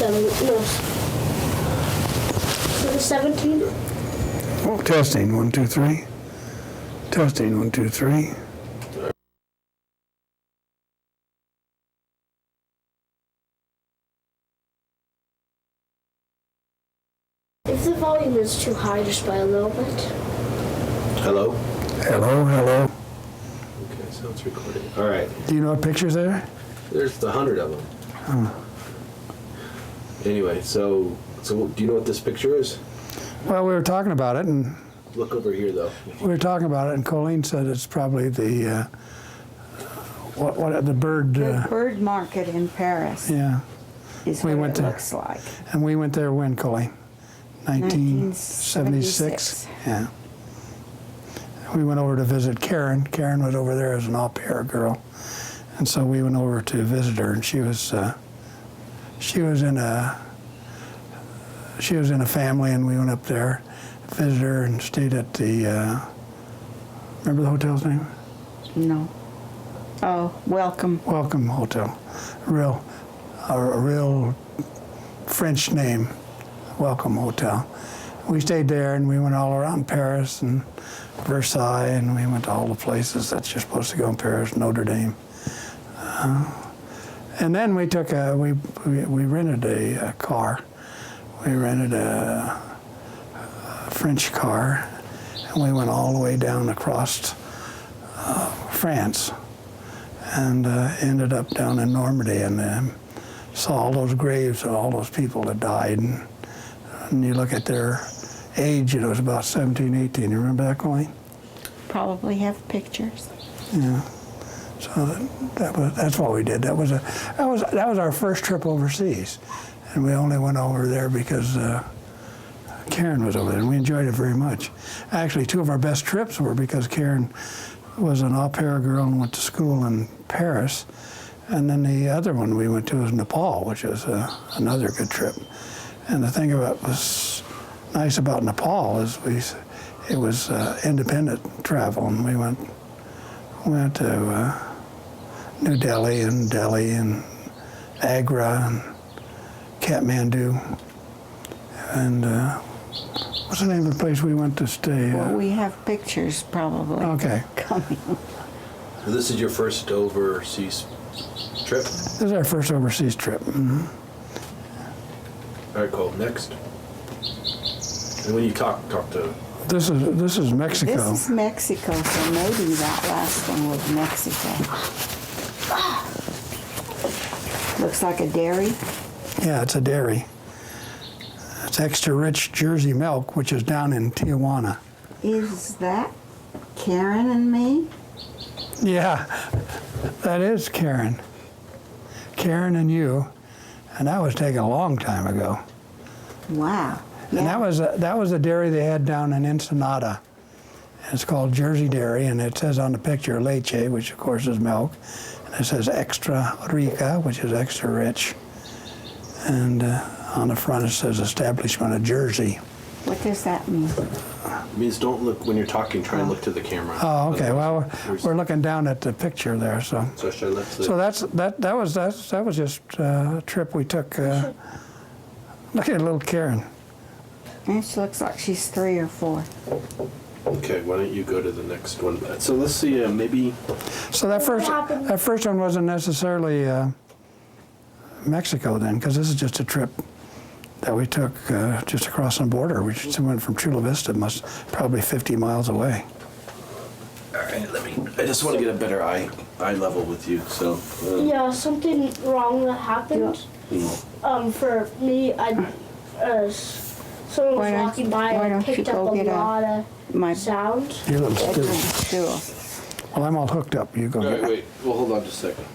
17. Oh, testing, 1, 2, 3. Testing, 1, 2, 3. If the volume is too high, just by a little bit. Hello? Hello, hello. Okay, so it's recording. All right. Do you know what picture's there? There's 100 of them. Anyway, so do you know what this picture is? Well, we were talking about it, and Look over here, though. we were talking about it, and Coleen said it's probably the the bird. The bird market in Paris Yeah, is we what went it there. looks like. and we went there when, Coleen? 1976. 1976. Yeah. We went over to visit Karen. Karen was over there as an au pair girl, and so we went over to visit her, and she was in a family, and we went up there, visited her, and stayed at the. Remember the hotel's name? No. Oh, welcome. Welcome Hotel. A real French name. Welcome Hotel. We stayed there, and we went all around Paris and Versailles, and we went to all the places that you're supposed to go in Paris, Notre Dame. And then we took we rented a car. We rented a French car, and we went all the way down across France, and ended up down in Normandy, and saw all those graves of all those people that died. And you look at their age, it was about 17, 18. You remember that, Coleen? Probably have pictures. Yeah. So that's what we did. That was our first trip overseas, and we only went over there because Karen was over there, and we enjoyed it very much. Actually, two of our best trips were because Karen was an au pair girl and went to school in Paris, and then the other one we went to was Nepal, which was another good trip. And the thing about was nice about Nepal is it was independent travel, and we went to New Delhi and Agra and Kathmandu, and what's the name of the place we went to stay? Well, we have pictures probably. Okay. Coming. This is your first overseas trip? This is our first overseas trip. Mm-hmm. All right, cool. Next. And when you talk to... This is Mexico. This is Mexico, so maybe that last one was Mexico. Looks like a dairy. Yeah, it's a dairy. It's extra rich Jersey milk, which is down in Tijuana. Is that Karen and me? Yeah, that is Karen. Karen and you, and that was taken a long time ago. Wow. And that was a dairy they had down in Ensenada. It's called Jersey Dairy, and it says on the picture leche, which of course is milk, and it says extra rica, which is extra rich, and on the front it says Establishment of Jersey. What does that mean? It means don't look, when you're talking, try and look to the camera. Oh, okay. Well, we're looking down at the picture there, so. So should I let the... So that was just a trip we took. Look at little Karen. And she looks like she's 3 or 4. Okay, why don't you go to the next one? So let's see, maybe... So that first one wasn't necessarily Mexico then, because this is just a trip that we took just across the border. We just went from Chula Vista, probably 50 miles away. All right, I just want to get a better eye level with you, so... Yeah, something wrong that happened. For me, someone was walking by and picked up a lot of sound. Your little Bedroom stool. stool. Well, I'm all hooked up. You go All get right, it. wait, well, hold on just a second.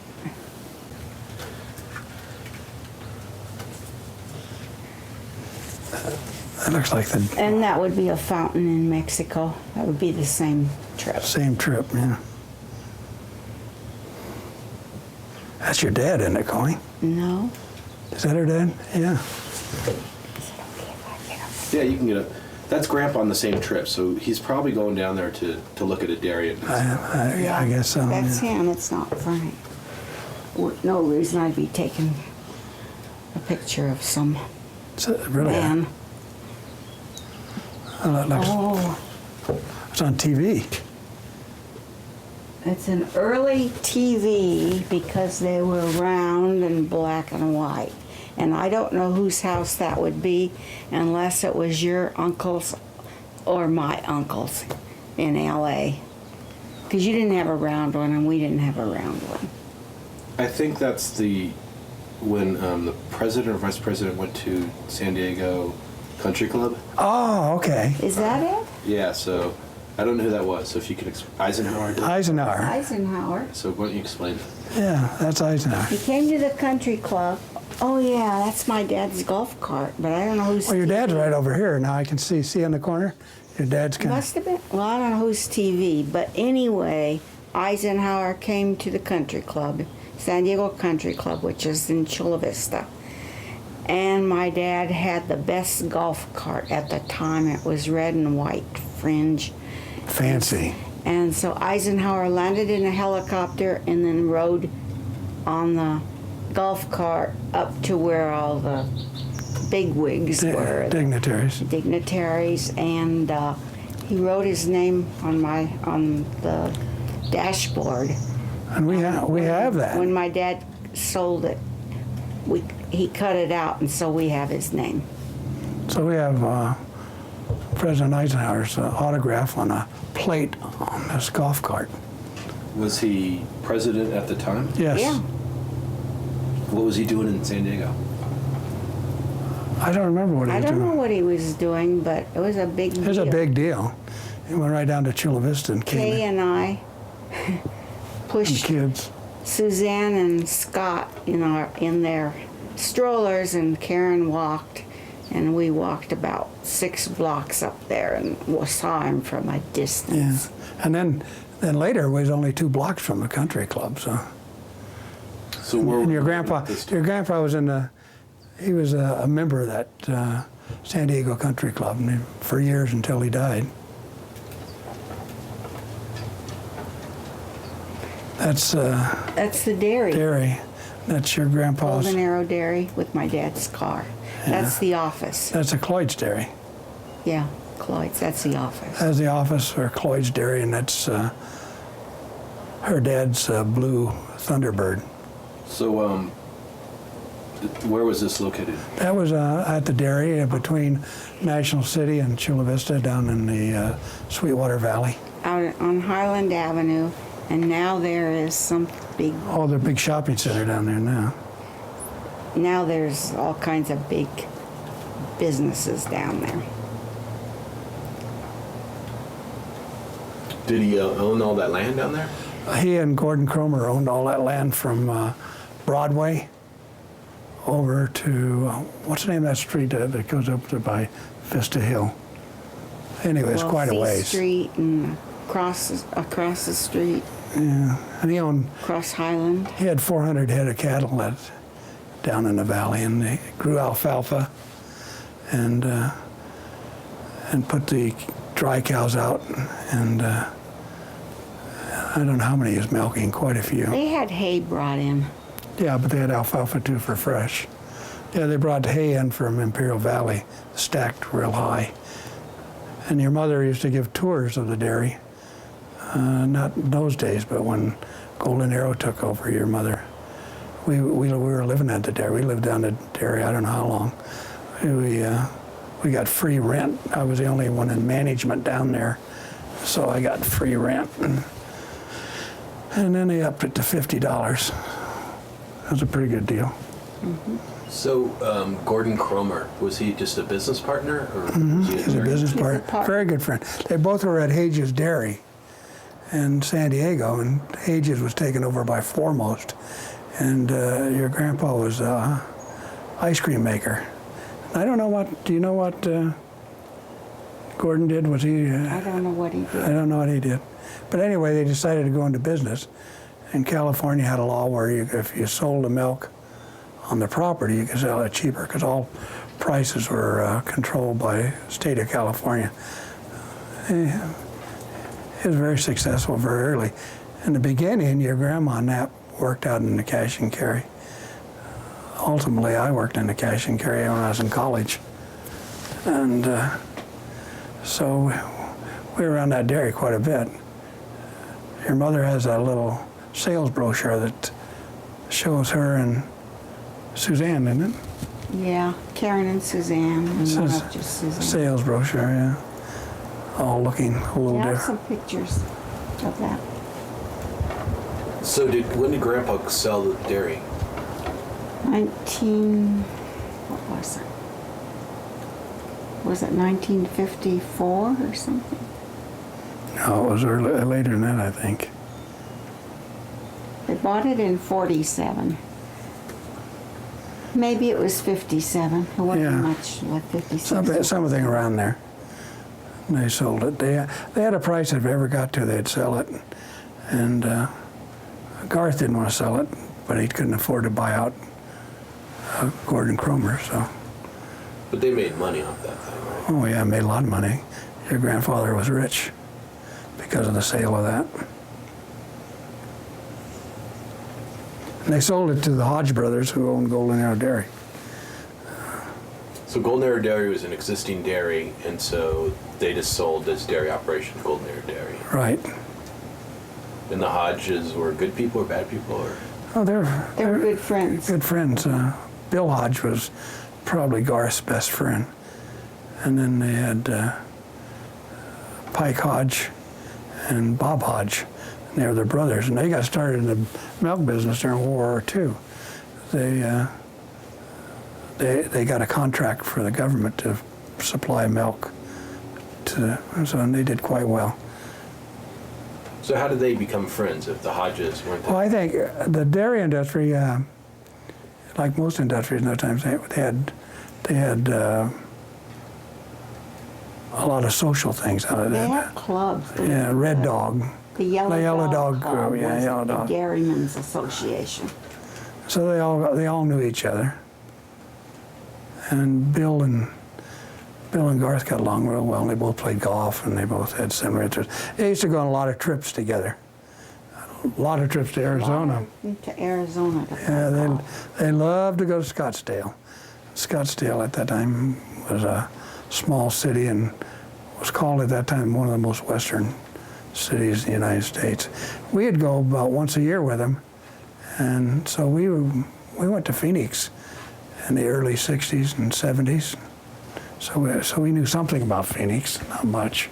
That looks like the And that would be a fountain in Mexico. That would be the same trip. same trip, yeah. That's your dad, isn't it, Coleen? No. Is that her dad? Yeah. Yeah, you can get a... That's Grandpa on the same trip, so he's probably going down there to look at a dairy. I guess so. That's yeah. him. It's not Frank. No reason I'd be taking a picture of some It's really, man. Oh, it's on TV. it's an early TV because they were round and black and white. And I don't know whose house that would be unless it was your uncle's or my uncle's in LA. Because you didn't have a round one and we didn't have a round one. I think that's when the president or vice president went to San Diego Country Club. Oh, okay. Is that it? Yeah, so I don't know who that was. So if you could Eisenhower. did? Eisenhower. Eisenhower. So why don't you explain? Yeah, that's Eisenhower. He came to the country club. Oh yeah, that's my dad's golf cart, but I don't know whose Well, your TV. dad's right over here. Now I can see in the corner. Your dad's kind Must have been. Well, I don't know whose TV, but anyway, Eisenhower came to the country club, San Diego Country Club, which is in Chula Vista. And my dad had the best golf cart at the time. It was red and white fringe. fancy. And so Eisenhower landed in a helicopter and then rode on the golf cart up to where all the bigwigs were, Dignitaries. dignitaries, and he wrote his name on the dashboard. And we have that. When my dad sold it, he cut it out, and so we have his name. So we have President Eisenhower's autograph on a plate on this golf cart. Was he president at the time? Yes. Yeah. What was he doing in San Diego? I don't remember what he I was don't doing. know what he was doing, but it was a big deal. It was a big deal. He went right down to Chula Vista and came Kay in. and I And pushed kids. Suzanne and Scott in their strollers, and Karen walked, and we walked about 6 blocks up there and saw him from a Yeah. distance. And then later it was only 2 blocks from the country club. So. So where And your were grandpa was he was a member of that San Diego Country Club for years until he died. That's That's the dairy, dairy. That's your grandpa's. Golden Arrow Dairy, with my dad's car. That's the office. That's a Cloyd's Dairy. Yeah, Cloyd's. That's the office. That's the office for Cloyd's Dairy, and that's her dad's blue Thunderbird. So where was this located? That was at the dairy between National City and Chula Vista down in the Sweetwater Valley. Out on Highland Avenue, and now there is some big. Oh, the big shopping center down there now. Now there's all kinds of big businesses down there. Did he own all that land down there? He and Gordon Cromer owned all that land from Broadway over to, what's the name of that street that goes up to by Vista Hill? Anyway, it's quite a Fifth ways. Street and across the street, Yeah, and across Highland. he had 400 head of cattle down in the valley, and they grew alfalfa and put the dry cows out, and I don't know how many he was milking, quite a few. They had hay brought in. Yeah, but they had alfalfa too for fresh. Yeah, they brought hay in from Imperial Valley, stacked real high. And your mother used to give tours of the dairy, not in those days, but when Golden Arrow took over, your mother, we were living at the dairy. We lived down the dairy, I don't know how long. We got free rent. I was the only one in management down there, so I got free rent. And then they upped it to $50. That was a pretty good deal. So Gordon Cromer, was he just a business partner, or was he He's a business partner, very good friend. They both were at Hage's Dairy in San Diego, and Hage's was taken over by Foremost. And your grandpa was an ice cream maker. I don't know do you know what Gordon did? Was he? I don't know what he did. I don't know what he did. But anyway, they decided to go into business. And California had a law where if you sold the milk on the property, you could sell it cheaper, because all prices were controlled by the state of California. It was very successful very early. In the beginning, your grandma Knapp worked out in the cash and carry ultimately I worked in the cash and carry when I was in college. And so we were around that dairy quite a bit. Your mother has a little sales brochure that shows her and Suzanne, isn't it? Yeah, Karen and Suzanne, and one Says of just Suzanne. sales brochure, yeah. All looking a little Yeah, I have different. some pictures of that. So when did Grandpa sell the dairy? What was it? Was it 1954 or something? No, it was later than that, I think. They bought it in 47. Maybe it was 57. It wasn't Yeah. much like 56. Something around there. And they sold it. They had a price if it ever got to, they'd sell it. And Garth didn't want to sell it, but he couldn't afford to buy out Gordon Cromer, so. But they made money off that thing, right? Oh yeah, made a lot of money. Your grandfather was rich because of the sale of that. And they sold it to the Hodge brothers who owned Golden Arrow Dairy. So Golden Arrow Dairy was an existing dairy, and so they just sold this dairy operation to Golden Arrow Dairy. Right. And the Hodges were good people or bad people, or? Oh, They were good friends. good friends. Bill Hodge was probably Garth's best friend. And then they had Pike Hodge and Bob Hodge. And they were their brothers. And they got started in the milk business during World War II. They got a contract for the government to supply milk and they did quite well. So how did they become friends if the Hodges weren't there? Well, I think the dairy industry, like most industries in those times, they had a lot of social things out of They that. had clubs. Yeah, Red Dog. The Yellow Dog Club yeah, was Yellow the Dog. Dairymen's Association. So they all knew each other. And Bill and Garth got along real well. And they both played golf, and they both had similar interests. They used to go on a lot of trips together. A lot of trips to Arizona. To Arizona. To Yeah, play golf. they loved to go to Scottsdale. Scottsdale at that time was a small city and was called at that time one of the most western cities in the United States. We'd go about once a year with them, and so we went to Phoenix in the early '60s and '70s. So we knew something about Phoenix, not much.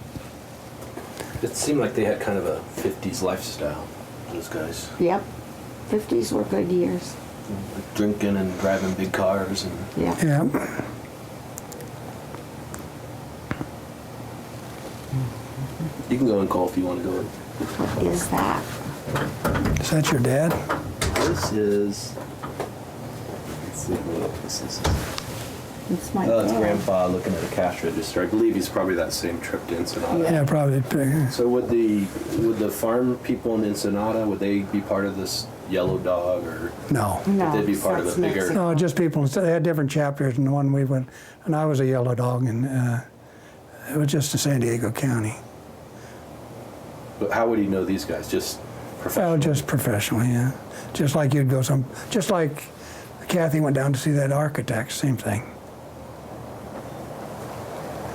It seemed like they had kind of a 50s lifestyle, those guys. Yep. 50s were good years. Like drinking and driving big cars and... Yeah. Yeah. You can go and call if you want to go in. What is that? Is that your dad? This is... Let's see what this is. It's my Oh, it's dad. Grandpa looking at a cash register. I believe he's probably that same trip to Ensenada. Yeah, probably. So would the farm people in Ensenada, would they be part of this Yellow Dog, or No. No, they'd be part of that's a bigger... Mexico. No, just people. They had different chapters, and the one we went, and I was a Yellow Dog, and it was just in San Diego County. But how would he know these guys? Just professional? Well, just professionally, yeah. Just like you'd go just like Kathy went down to see that architect, same thing.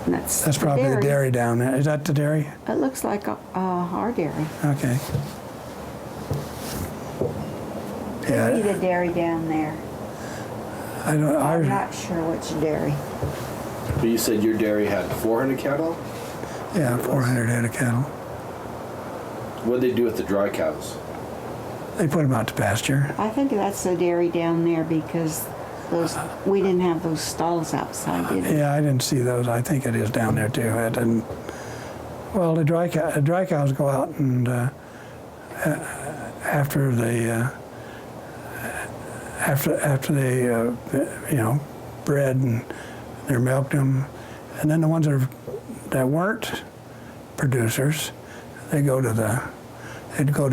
That's That's probably the dairy down there. Is that the dairy? It looks like our dairy. Okay. Could be Yeah, the dairy down there. I don't. I'm Ours, not sure which dairy. But you said your dairy had 400 cattle? yeah, 400 head of cattle. What did they do with the dry cows? They put them out to pasture. I think that's the dairy down there because we didn't have those stalls outside, did we? Yeah, I didn't see those. I think it is down there too. It didn't. Well, the dry cows go out and after they bred and they're milked them, and then the ones that weren't producers, they'd go to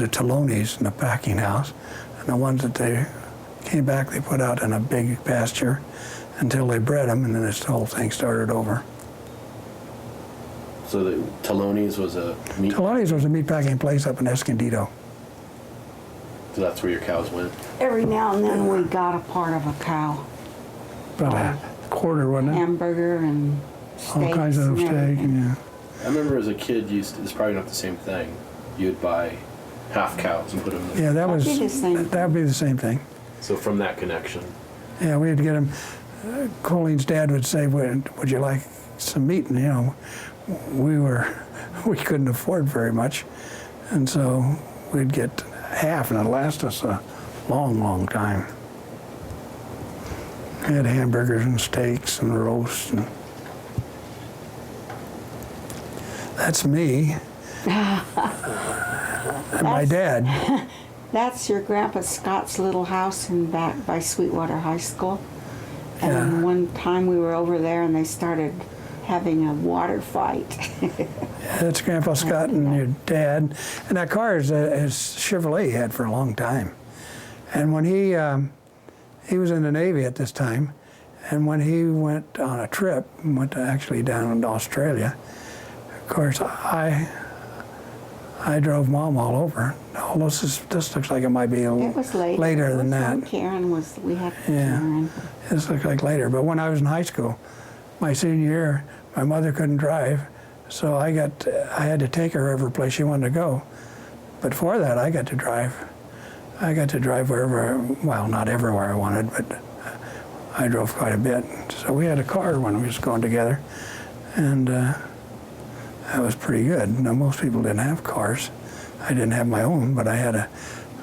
Taloni's in the packing house, and the ones that they came back, they put out in a big pasture until they bred them, and then this whole thing started over. So the Taloni's was a meat... Taloni's was a meat packing place up in Escondido. So that's where your cows went? Every now and then we got a part of a cow. About a quarter, wasn't it? Hamburger and steaks All kinds of and steak, everything. yeah. I remember as a kid, it's probably not the same thing. You'd buy half cows and put them in. Yeah, That'd be the same thing. that would be the same thing. So from that connection. Yeah, we had to get him. Coleen's dad would say, "Would you like some meat?" And we couldn't afford very much, and so we'd get half, and it'd last us a long, long time. We had hamburgers and steaks and roasts, and that's me. And my dad. That's your Grandpa Scott's little house in back by Sweetwater High School. And Yeah. one time we were over there and they started having a water fight. That's Grandpa Scott and your dad. And that car is Chevrolet he had for a long time. And when he was in the Navy at this time, and when he went on a trip, went to actually down to Australia, of course, I drove Mom all over. Although this looks like it might be It was later. later than that. Karen was, we had Yeah. Karen. This looks like later. But when I was in high school, my senior year, my mother couldn't drive, so I had to take her every place she wanted to go. But for that, I got to drive. I got to drive wherever, well, not everywhere I wanted, but I drove quite a bit. So we had a car when we was going together, and that was pretty good. Now, most people didn't have cars. I didn't have my own, but I had a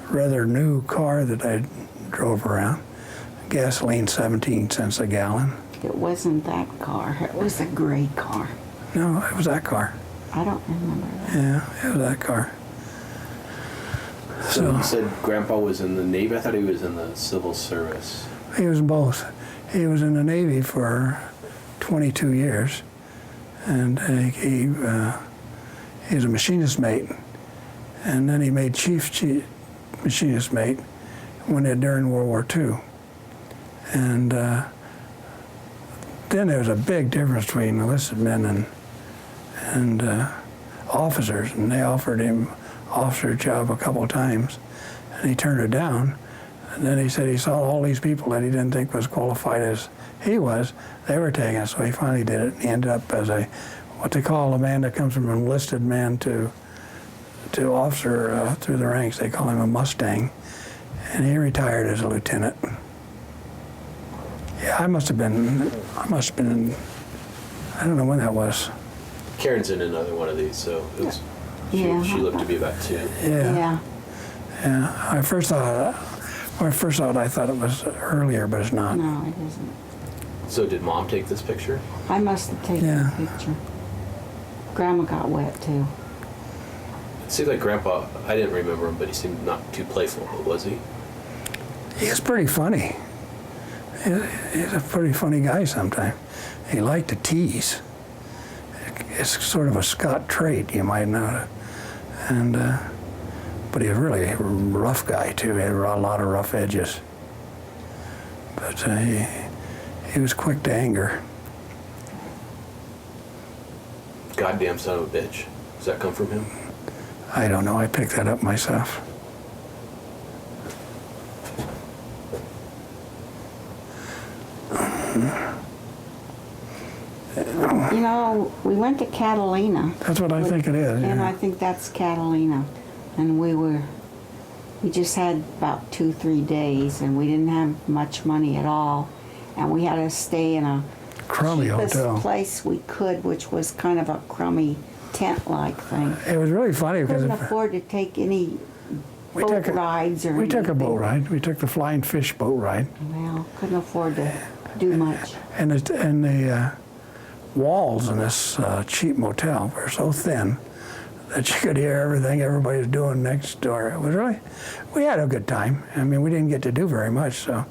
rather new car that I drove around. Gasoline, 17 cents a gallon. It wasn't that car. It was a gray car. No, it was that car. I don't remember that. Yeah, it was that car. So you said Grandpa was in the Navy? I thought he was in the civil service. He was both. He was in the Navy for 22 years, and he was a machinist mate, and then he made chief machinist mate during World War II. And then there was a big difference between enlisted men and officers, and they offered him officer job a couple of times, and he turned it down. And then he said he saw all these people that he didn't think was qualified as he was, they were taking it, so he finally did it. And he ended up as what they call a man that comes from an enlisted man to officer through the ranks. They call him a Mustang, and he retired as a lieutenant. Yeah, I must have been, I don't know when that was. Karen's in another one of these, so it was, Yeah. she looked to be about 2. Yeah. Yeah, I first thought I thought it was earlier, but it's not. No, it isn't. So did Mom take this picture? I must have taken Yeah. a picture. Grandma got wet too. It seemed like Grandpa, I didn't remember him, but he seemed not too playful, was he? He was pretty funny. He's a pretty funny guy sometimes. He liked to tease. It's sort of a Scott trait, you might know. And but he was really a rough guy too. He had a lot of rough edges. But he was quick to anger. Goddamn son of a bitch. Does that come from him? I don't know. I picked that up myself. You know, we went to Catalina. That's what I think it is. And I Yeah. think that's Catalina. And we just had about 2-3 days and we didn't have much money at all. And we had to stay in a Crummy cheapest hotel. place we could, which was kind of a crummy tent-like thing. It was really funny because Couldn't afford to take any we boat took a- rides or we took a anything. boat ride. We took the Flying Fish boat ride. Well, couldn't afford to do much. And the walls in this cheap motel were so thin that you could hear everything everybody was doing next door. It was really, we had a good time. I mean, we didn't get to do very much, so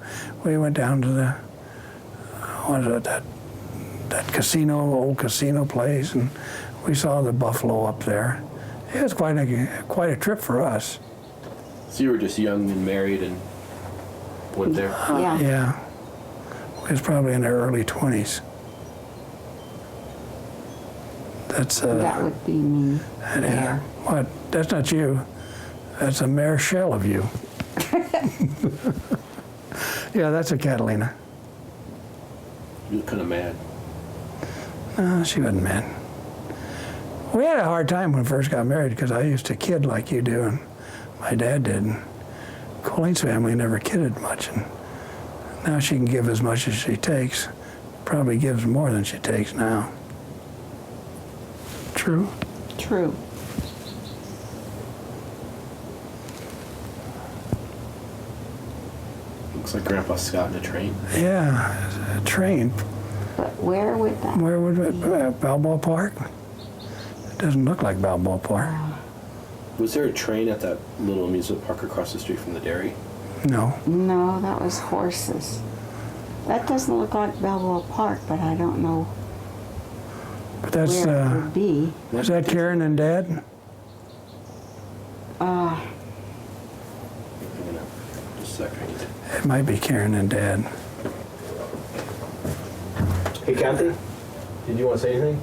we went down to the, what is it, that casino, old casino place, and we saw the buffalo up there. It was quite a trip for us. So you were just young and married and went there? Yeah. Yeah, we was probably in our early 20s. That's That would be me yeah. there. What? That's not you. That's a mere shell of you. Yeah, that's a Catalina. You look kind of mad. No, she wasn't mad. We had a hard time when we first got married because I used to kid like you do, and my dad did. And Coleen's family never kidded much, and now she can give as much as she takes. Probably gives more than she takes now. True? True. Looks like Grandpa Scott in a train. Yeah, a train. But where would that? Where would it, Balboa Park? It doesn't look like Balboa Park. Was there a train at that little amusement park across the street from the dairy? No. No, that was horses. That doesn't look like Balboa Park, but I don't know But that's, where it would be. is that Karen and Dad? Just a second. It might be Karen and Dad. Hey, Kathy, did you want to say anything?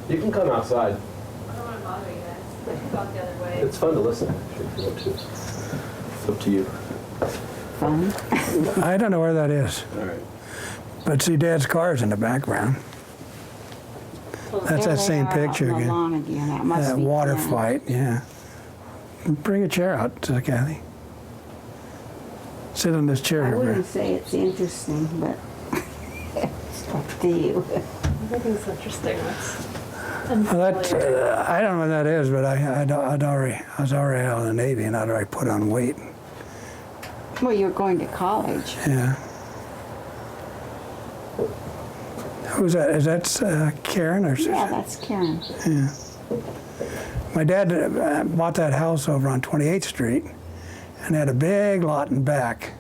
You can come outside. I don't want to bother you guys. I can go out the other way. It's fun to listen, actually, if you want to. It's up to you. Fun. I don't know where that is. All right. But see, Dad's car is in the background. That's There that they same are out picture on the again. lawn again. That must That be water Karen. fight, yeah. Bring a chair out, Kathy. Sit on this chair I over wouldn't here. say it's interesting, but it's up to you. Everything's interesting. That's Well, that, I don't know what that is, but I was already out of the Navy and I'd already put on weight. Well, you're going to college. Yeah. Who's that? Is that Karen or? Yeah, that's Karen. Yeah. My dad bought that house over on 28th Street and had a big lot in back.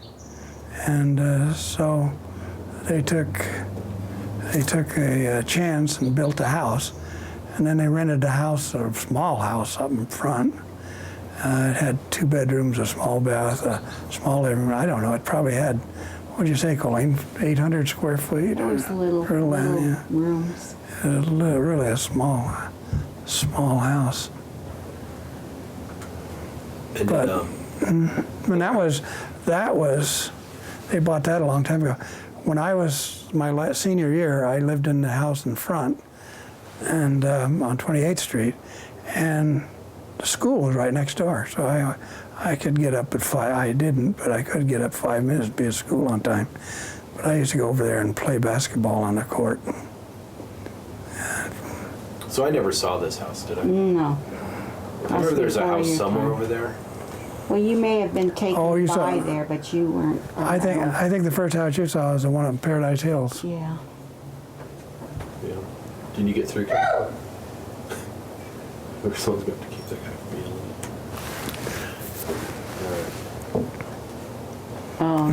And so they took a chance and built a house. And then they rented a house, a small house up in front. It had 2 bedrooms, a small bath, a small living room. I don't know, it probably had, what'd you say, Coleen, 800 square feet? It was little yeah. rooms. Really a small house. And But- And that was, they bought that a long time ago. When I was my senior year, I lived in the house in front and on 28th Street, and the school was right next door. So I could get up at 5, I didn't, but I could get up 5 minutes to be at school on time. But I used to go over there and play basketball on the court. so I never saw this house, did I? No. I remember there's a before house your somewhere time. over there. Well, you may have been taken Oh, you by saw- there, but you weren't. I think the first house you saw was the one on Paradise Hills. Yeah. Yeah. Didn't you get through? Kathy? Or someone's going to keep that guy from being Oh,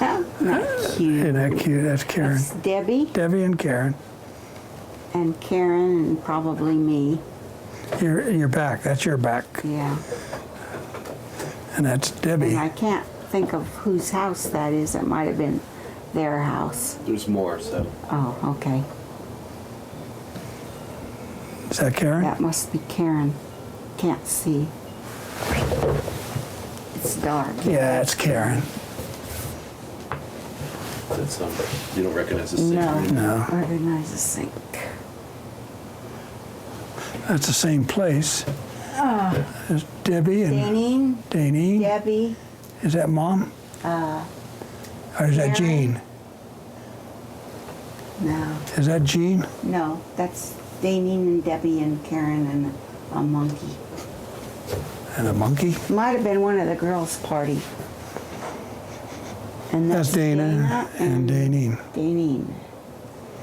Oh, not cute. isn't that cute? That's Karen. It's Debbie Debbie and Karen. and Karen and probably me. Your back. That's your back. Yeah. And that's Debbie. And I can't think of whose house that is. It might have been their house. There's more, so. Oh, okay. Is that Karen? That must be Karen. Can't see. It's dark. Yeah, it's Karen. It's, you don't recognize the same. No, No. recognize the sink. That's the same place. There's Debbie and Danine, Danine. Debbie, Is that Mom? Or is that Karen. Jean? no, Is that Jean? no, that's Danine and Debbie and Karen and a monkey. And a monkey? Might have been one of the girls' party. And That's Dana and Danine. Danine.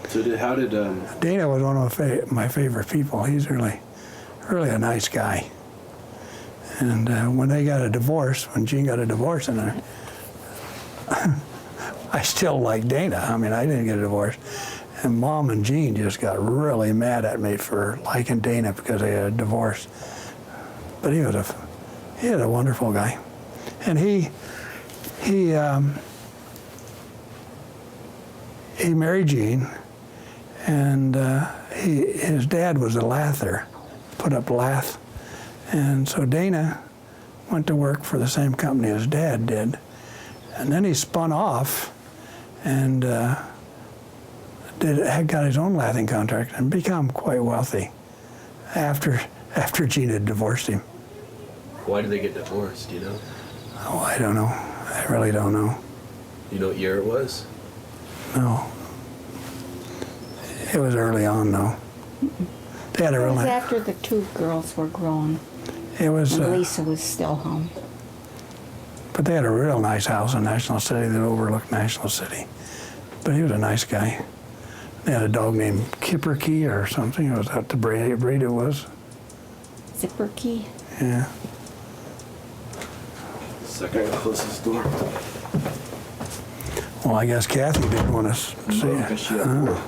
So how did Dana was one of my favorite people. He's really a nice guy. And when they got a divorce, when Jean got a divorce, and I still like Dana. I mean, I didn't get a divorce. And Mom and Jean just got really mad at me for liking Dana because they had a divorce. But he was a wonderful guy. And he married Jean, and his dad was a lather, put up lath. And so Dana went to work for the same company as Dad did. And then he spun off and had got his own lathing contract and become quite wealthy after Gene had divorced him. Why did they get divorced, do you know? Oh, I don't know. I really don't know. You know what year it was? No. It was early on, though. They had a It real was nice. after the two girls were grown It was, and Lisa was still home. but they had a real nice house in National City that overlooked National City. But he was a nice guy. They had a dog named Kipperkey or something. It was what the breed it was. Zipper key. Yeah. Second closest door. Well, I guess Kathy didn't want to see Because it. she had four.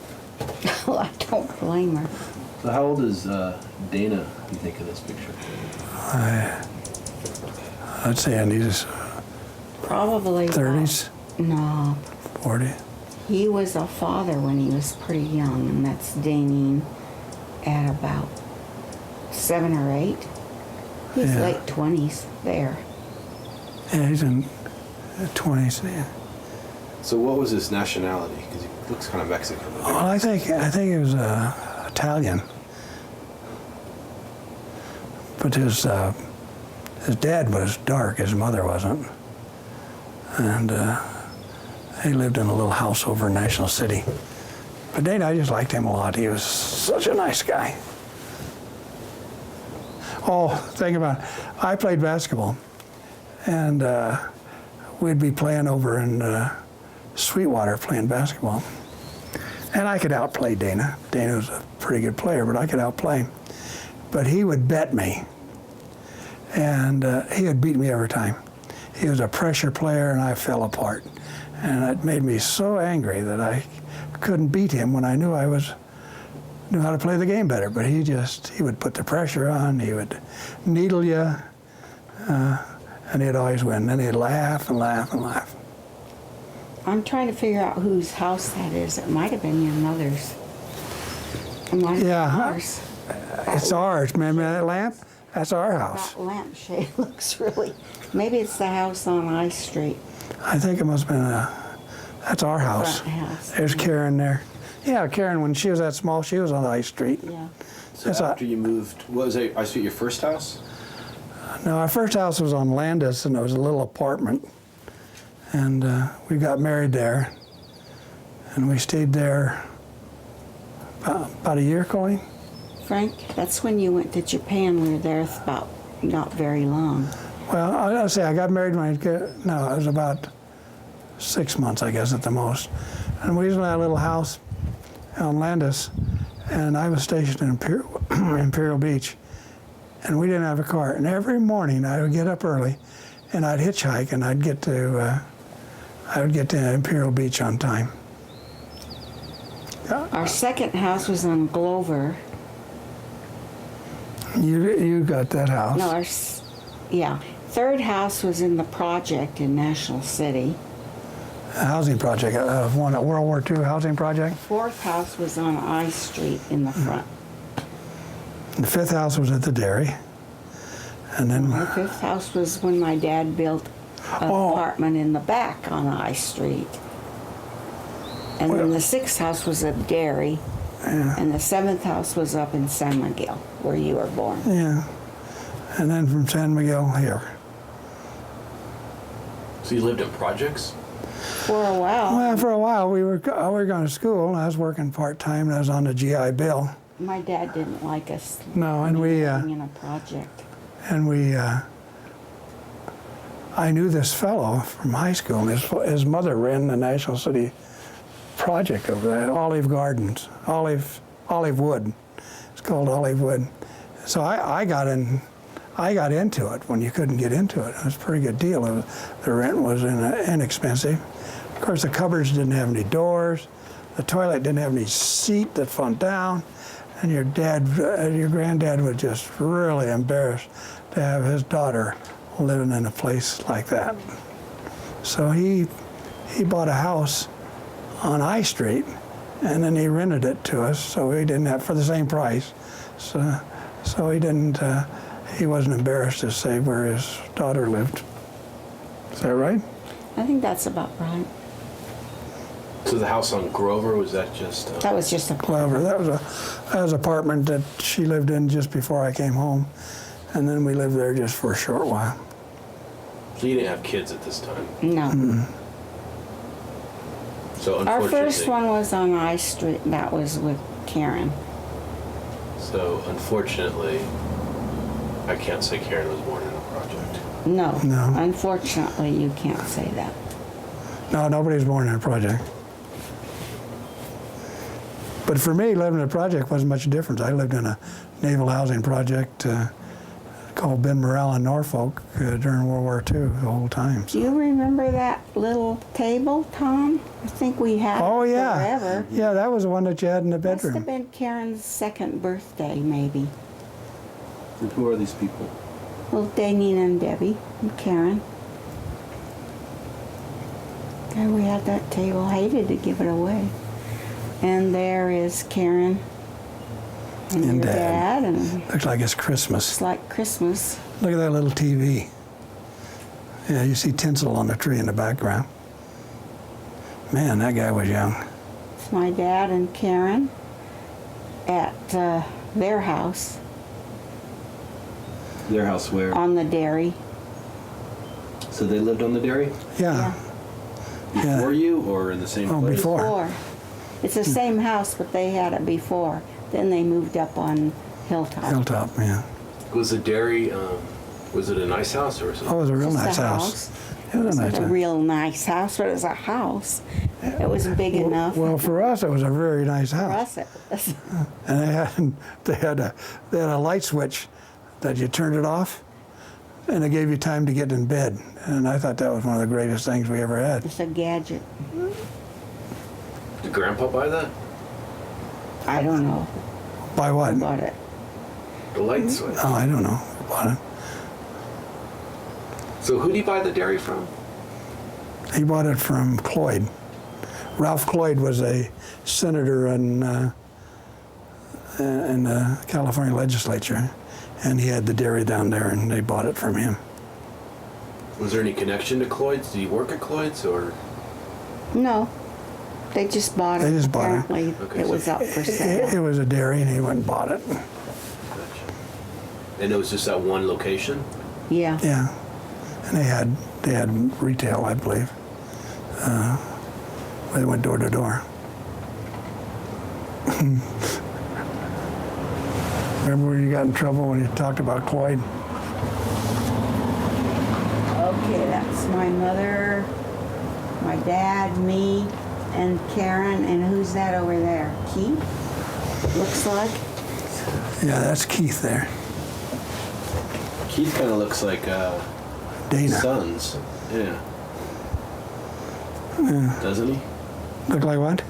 Well, I don't blame her. So how old is Dana, you think, in this picture? I'd say in his Probably. 30s, No. 40. He was a father when he was pretty young, and that's Danine at about 7 or 8. He's Yeah. late 20s there. Yeah, he's in 20s. Yeah. So what was his nationality? Because he looks kind of Mexican. Well, I think he was Italian. But his dad was dark. His mother wasn't. And he lived in a little house over in National City. But Dana, I just liked him a lot. He was such a nice guy. Oh, think about it. I played basketball. And we'd be playing over in Sweetwater playing basketball. And I could outplay Dana. Dana was a pretty good player, but I could outplay him. But he would bet me. And he would beat me every time. He was a pressure player, and I fell apart. And it made me so angry that I couldn't beat him when I knew knew how to play the game better. But he would put the pressure on. He would needle you, and he'd always win. Then he'd laugh and laugh and laugh. I'm trying to figure out whose house that is. It might have been your mother's. It might have Yeah. been ours. It's ours. Remember that lamp? That's our house. That lampshade looks really. Maybe it's the house on I Street. I think it must have been that's our house. Front house. There's Karen there. Yeah, Karen, when she was that small, she was on I Street. Yeah. So That's after you moved, what was it? I Street your first house? No, our first house was on Landis, and it was a little apartment. And we got married there. And we stayed there about a year, Coleen? Frank, that's when you went to Japan. We were there about not very long. Well, I'll say I got married when it was about 6 months, I guess, at the most. And we was in that little house on Landis, and I was stationed in Imperial Beach, and we didn't have a car. And every morning I would get up early, and I'd hitchhike, and I'd get to Imperial Beach on time. Our second house was on Glover. You got that house. No, yeah. Third house was in the project in National City. A housing project, a World War II housing project. Fourth house was on I Street in the front. The fifth house was at the dairy, and then The fifth house was when my dad built an apartment in the back on I Street. And then the sixth house was at Dairy, and the seventh house was up in San Miguel, where you were born. yeah, and then from San Miguel here. So you lived in projects? For a while, Well, for a while we were going to school, and I was working part-time, and I was on the GI Bill. my dad didn't like us No, and we living in a project. I knew this fellow from high school, and his mother ran the National City project over there, Olive Gardens, Olive Wood. It's called Olive Wood. So I got into it when you couldn't get into it. It was a pretty good deal. The rent was inexpensive. Of course, the cupboards didn't have any doors. The toilet didn't have any seat that went down. And your granddad was just really embarrassed to have his daughter living in a place like that. So he bought a house on I Street, and then he rented it to us, so we didn't have, for the same price. So he didn't he wasn't embarrassed to say where his daughter lived. Is that right? I think that's about right. So the house on Grover, was that just? That was just a Clover. That was an apartment that she lived in just before I came home, and then we lived there just for a short while. So you didn't have kids at this time. no. So Our unfortunately, first one was on I Street. That was with Karen. So unfortunately, I can't say Karen was born in a project. No. No. Unfortunately, you can't say that. No, nobody was born in a project. But for me, living in a project wasn't much different. I lived in a naval housing project called Ben Morrell in Norfolk during World War II the whole time. Do you remember that little table, Tom? I think we had Oh, it yeah. forever. Yeah, that was the one that you had in the Must have bedroom. been Karen's second birthday, maybe. And who are these people? Well, Damien and Debbie and Karen. There we had that table. Hated to give it away. And there is Karen and And your Dad. dad, and Looks like it's it's Christmas. like Christmas. Look at that little TV. Yeah, you see tinsel on the tree in the background. Man, that guy was young. It's my dad and Karen at their house Their house where? on the dairy. So they lived on the dairy Yeah. before you, or in the same Oh, place? before. It's the same house, but they had it before. Then they moved up on Hilltop. Hilltop, yeah. Was the dairy? Was it a nice house or something? Oh, it was a real Just nice a house. It was a nice It's a house. real nice house, but it was a house. It was big enough. Well, for us, it was a very nice For house. us, it was. And they had a light switch that you turned it off, and it gave you time to get in bed. And I thought that was one of the greatest things we ever had. It's a gadget. Did Grandpa buy that? I don't know By what? about it. The light switch. Oh, I don't know. Bought it. So who did he buy the dairy from? He bought it from Cloyd. Ralph Cloyd was a senator in the California legislature, and he had the dairy down there, and they bought it from him. Was there any connection to Cloyd's? Did he work at Cloyd's, or? No, they just bought it. They just bought it. Apparently, Okay, it so- was up for It sale. was a dairy, and he went and bought it. Gotcha. And it was just at one location? Yeah. Yeah, and they had retail, I believe. They went door to door. Remember when you got in trouble when you talked about Cloyd? Okay, that's my mother, my dad, me, and Karen, and who's that over there? Keith? Looks like. Yeah, that's Keith there. Keith kind of looks like Dana. Sons. Yeah. Doesn't he? Look like what?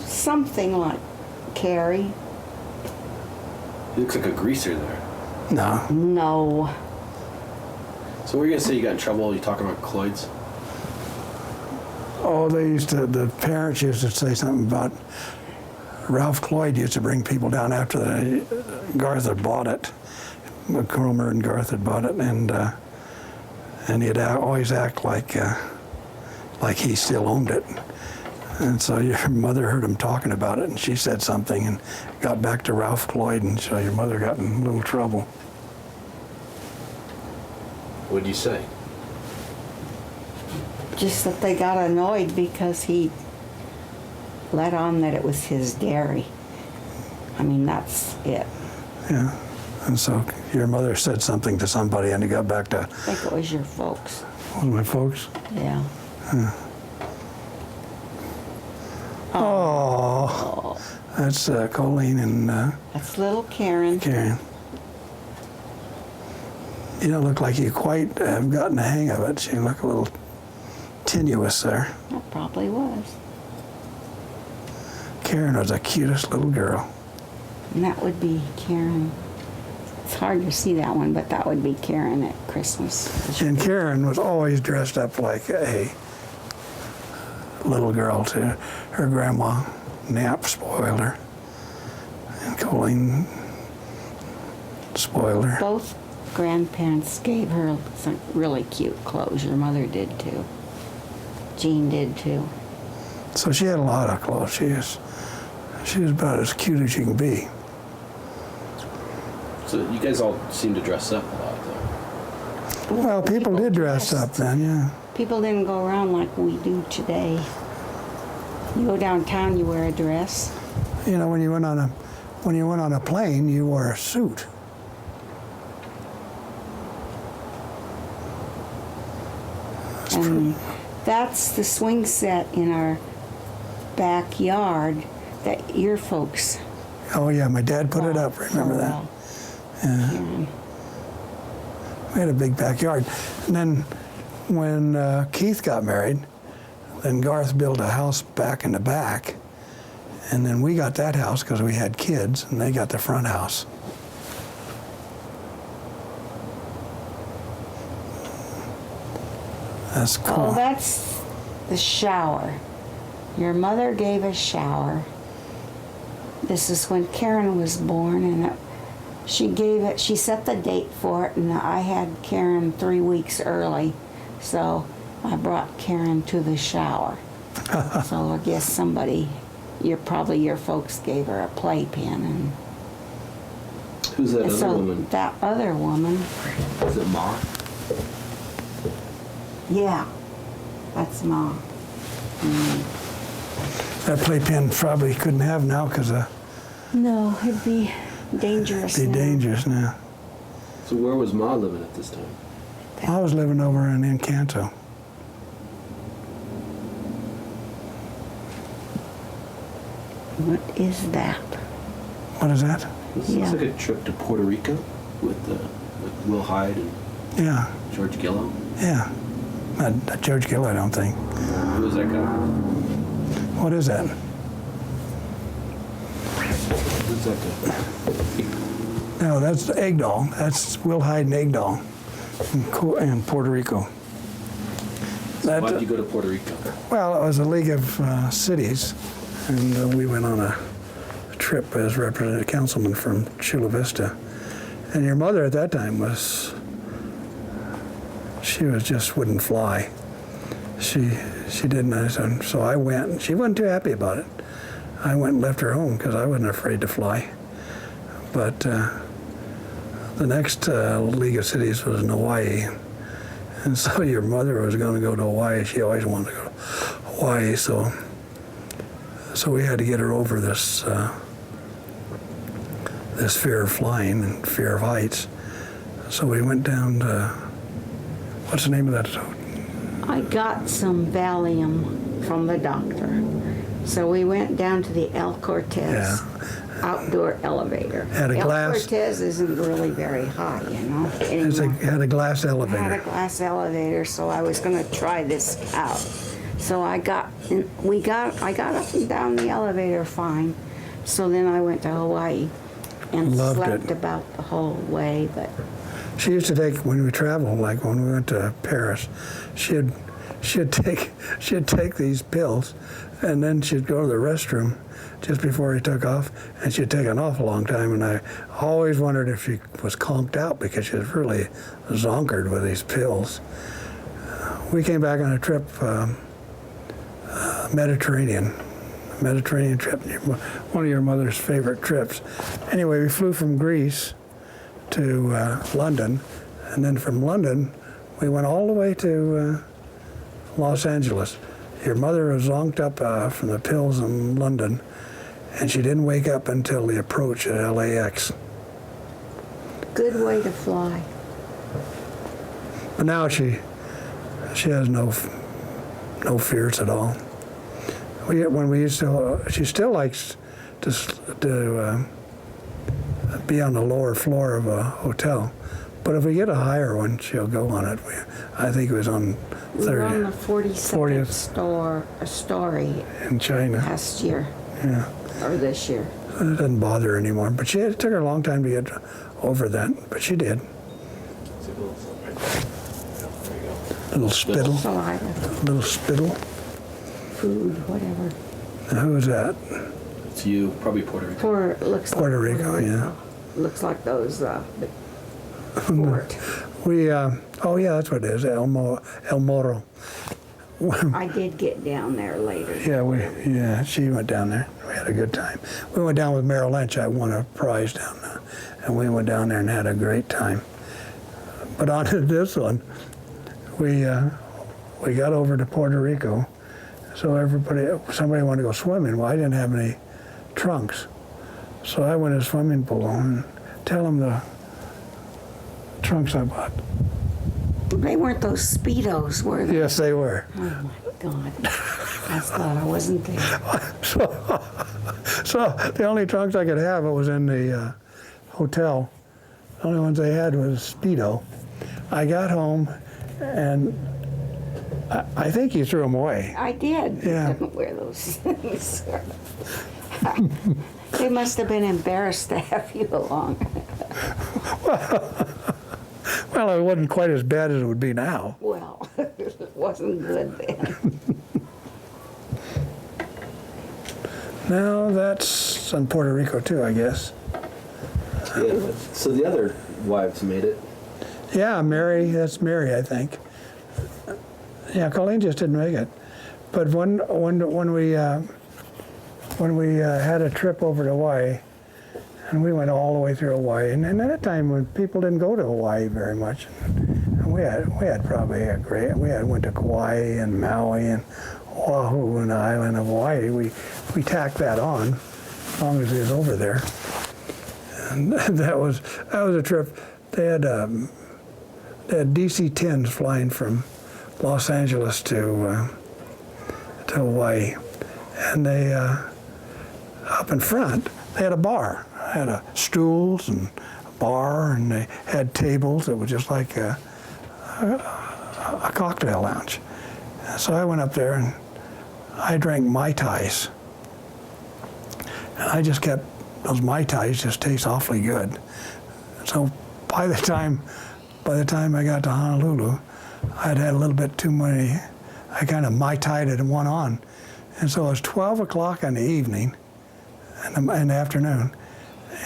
Something like Carrie. He looks like a greaser there. No. No. So what were you gonna say? You got in trouble? You talking about Cloyd's? Oh, the parents used to say something about Ralph Cloyd used to bring people down after Garth had bought it. Cromer and Garth had bought it, and he'd always act like he still owned it. And so your mother heard him talking about it, and she said something and got back to Ralph Cloyd, and so your mother got in a little trouble. What'd you say? Just that they got annoyed because he let on that it was his dairy. I mean, that's it. Yeah. And so your mother said something to somebody, and it got back to I think it was your folks. one of my folks. Yeah. Oh, that's Coleen and That's little Karen. Karen. You don't look like you quite have gotten the hang of it. You look a little tenuous there. That probably was. Karen was the cutest little girl. And that would be Karen. It's hard to see that one, but that would be Karen at Christmas. And Karen was always dressed up like a little girl to her grandma. Nap spoiled her. And Coleen spoiled her. Both grandparents gave her some really cute clothes. Your mother did too. Jean did too. So she had a lot of clothes. She was about as cute as she can be. So you guys all seem to dress up a lot, though. Well, people did dress dressed. up then, yeah. People didn't go around like we do today. You go downtown, you wear a dress. You know, when you went on a plane, you wore a suit. And that's the swing set in our backyard that your folks. Oh yeah, my dad put it up. Remember that? Yeah. We had a big backyard. And then when Keith got married, then Garth built a house back in the back. And then we got that house because we had kids, and they got the front house. That's cool. Oh, that's the shower. Your mother gave a shower. This is when Karen was born, and she set the date for it, and I had Karen 3 weeks early, so I brought Karen to the shower. So I guess probably your folks gave her a playpen, and Who's that other so woman? that other woman, Is it Ma? yeah, that's Ma. That playpen probably couldn't have now because No, it'd be dangerous. it'd be now. dangerous now. So where was Ma living at this time? I was living over in Encanto. What is that? What is that? This Yeah. looks like a trip to Puerto Rico with Will Hyde and Yeah, George Gillo. yeah. Not George Gill, I don't think. Who was that guy? What is that? Who's that guy? No, that's the Egg Doll. That's Will Hyde and Egg Doll in Puerto Rico. That, Why did you go to Puerto Rico? well, it was a League of Cities, and we went on a trip as representative councilman from Chula Vista. And your mother at that time she just wouldn't fly. She didn't, so I went, and she wasn't too happy about it. I went and left her home because I wasn't afraid to fly. But the next League of Cities was in Hawaii. And so your mother was going to go to Hawaii. She always wanted to go to Hawaii, so we had to get her over this this fear of flying and fear of heights. So we went down to, what's the name of that? I got some Valium from the doctor. So we went down to the El Cortez outdoor elevator. Had a El glass- Cortez isn't really very high, you know. Had a glass Had a elevator. glass elevator, so I was going to try this out. So I got up and down the elevator fine. So then I went to Hawaii and Loved slept it. about the whole way, but She used to take, when we traveled, like when we went to Paris, she'd take these pills, and then she'd go to the restroom just before he took off, and she'd take an awful long time, and I always wondered if she was conked out because she was really zonkered with these pills. We came back on a trip, Mediterranean trip, one of your mother's favorite trips. Anyway, we flew from Greece to London, and then from London, we went all the way to Los Angeles. Your mother was zonked up from the pills in London, and she didn't wake up until the approach at LAX. good way to fly. But now she has no fears at all. She still likes to be on the lower floor of a hotel, but if we get a higher one, she'll go on it. I think it was on We were on the 42nd 40th. story In China. last year, Yeah, or this year. it doesn't bother her anymore. But it took her a long time to get over that, but she did. Little spittle, Saliva, little spittle. food, whatever. Now, who was that? It's you, probably Puerto Rico. Looks Puerto like Rico, yeah. looks like those, the fort. We, oh yeah, that's what it is, El Moro. I did get down there later. Yeah, she went down there. We had a good time. We went down with Merrill Lynch. I won a prize down there, and we went down there and had a great time. But on to this one, we got over to Puerto Rico, so somebody wanted to go swimming. Well, I didn't have any trunks, so I went to the swimming pool and tell them the trunks I bought. They weren't those Speedos, were they? Yes, they were. Oh my God. I thought I wasn't there. So the only trunks I could have was in the hotel. The only ones they had was Speedo. I got home, and I think you threw them away. I did. Yeah. I couldn't wear those things. They must have been embarrassed to have you along. Well, it wasn't quite as bad as it would be now. Well, it wasn't good then. Now that's in Puerto Rico too, I guess. Yeah. So the other wives made it. Yeah, that's Mary, I think. Yeah, Coleen just didn't make it. But when we had a trip over to Hawaii, and we went all the way through Hawaii, and at a time when people didn't go to Hawaii very much, and we had probably went to Kauai and Maui and Oahu and the island of Hawaii. We tacked that on as long as it was over there, and that was a trip. They had DC-10s flying from Los Angeles to Hawaii, and they up in front they had a bar. They had stools and a bar, and they had tables. It was just like a cocktail lounge. So I went up there and I drank Mai Tais. And I just kept, those Mai Tais just taste awfully good. So by the time I got to Honolulu, I'd had a little bit too many. I kind of Mai Tai'd it and one on. And so it was 12 o'clock in the evening, in the afternoon,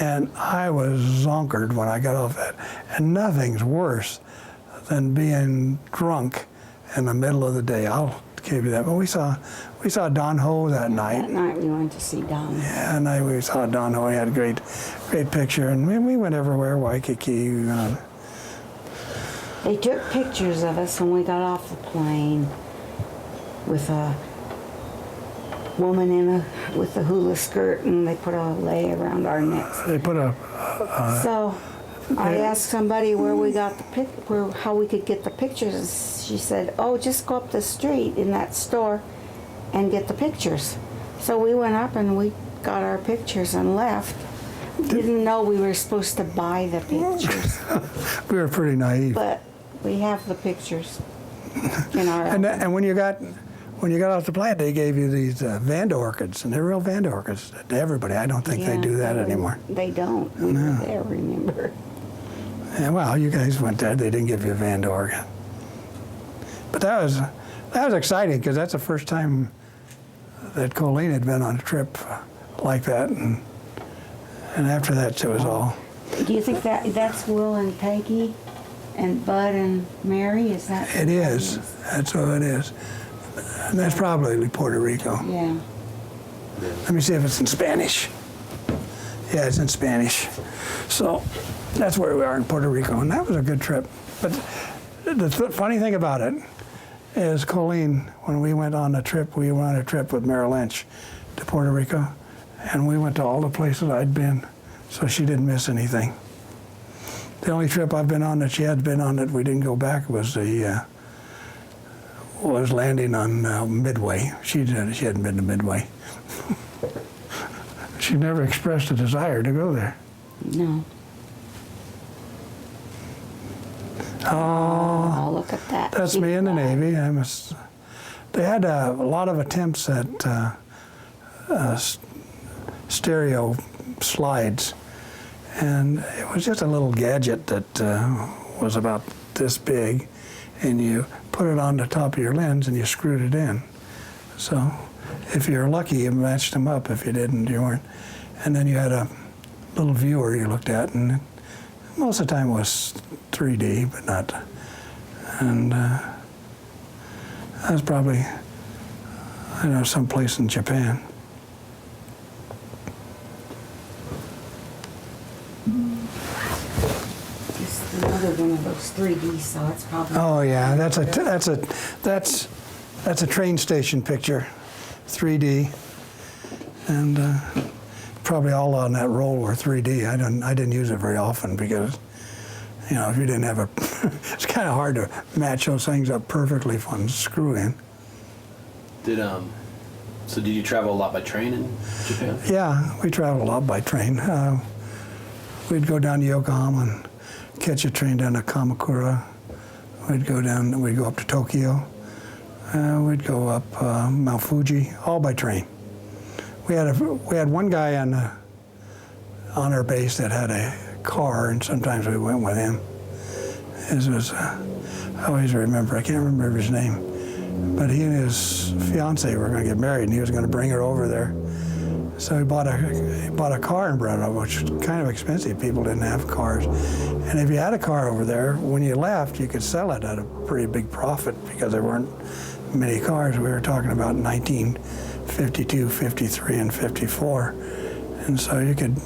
and I was zonkered when I got off that. And nothing's worse than being drunk in the middle of the day. I'll give you that. But we saw Don Ho that night. That night we went to see Don. Yeah, that night we saw Don Ho. He had a great picture, and we went everywhere. Waikiki. They took pictures of us when we got off the plane with a woman with a hula skirt, and they put a lei around our necks. They put So I asked somebody where we got how we could get the pictures. She said, "Oh, just go up the street in that store and get the pictures." So we went up and we got our pictures and left. Didn't know we were supposed to buy the pictures, we were pretty naive. but we have the pictures in our. And when you got off the plane, they gave you these Vanda orchids, and they're real Vanda orchids to everybody. I don't think they do that anymore. They don't. We were there, remember? Yeah, well, you guys went there. They didn't give you a Vanda orchid. But that was exciting because that's the first time that Coleen had been on a trip like that, and after that it was all. Do you think that's Will and Peggy, and Bud and Mary? Is that? It is. That's who it is. And that's probably Puerto Rico. Yeah. Let me see if it's in Spanish. Yeah, it's in Spanish. So that's where we are in Puerto Rico, and that was a good trip. But the funny thing about it is Coleen, when we went on a trip, we went on a trip with Merrill Lynch to Puerto Rico, and we went to all the places I'd been, so she didn't miss anything. The only trip I've been on that she had been on that we didn't go back was was landing on Midway. She hadn't been to Midway. She never expressed a desire to go there. No. Oh, look at that. that's me in the Navy. They had a lot of attempts at stereo slides, and it was just a little gadget that was about this big, and you put it on the top of your lens and you screwed it in. So if you're lucky, you matched them up. If you didn't, you weren't. And then you had a little viewer you looked at, and most of the time it was 3D, but not. And that was probably, someplace in Japan. Just another one of those 3D, so it's probably. Oh yeah, that's a train station picture, 3D, and probably all on that roll were 3D. I didn't use it very often because, if you didn't have a, it's kind of hard to match those things up perfectly on screw in. So did you travel a lot by train in Japan? Yeah, we traveled a lot by train. We'd go down to Yokohama and catch a train down to Kamakura. We'd go up to Tokyo. We'd go up Mount Fuji, all by train. We had one guy on our base that had a car, and sometimes we went with him. His was, I always remember, I can't remember his name, but he and his fiance were going to get married, and he was going to bring her over there. So he bought a car and brought it over, which was kind of expensive. People didn't have cars. And if you had a car over there, when you left, you could sell it at a pretty big profit because there weren't many cars. We were talking about 1952, 53, and 54. And so you could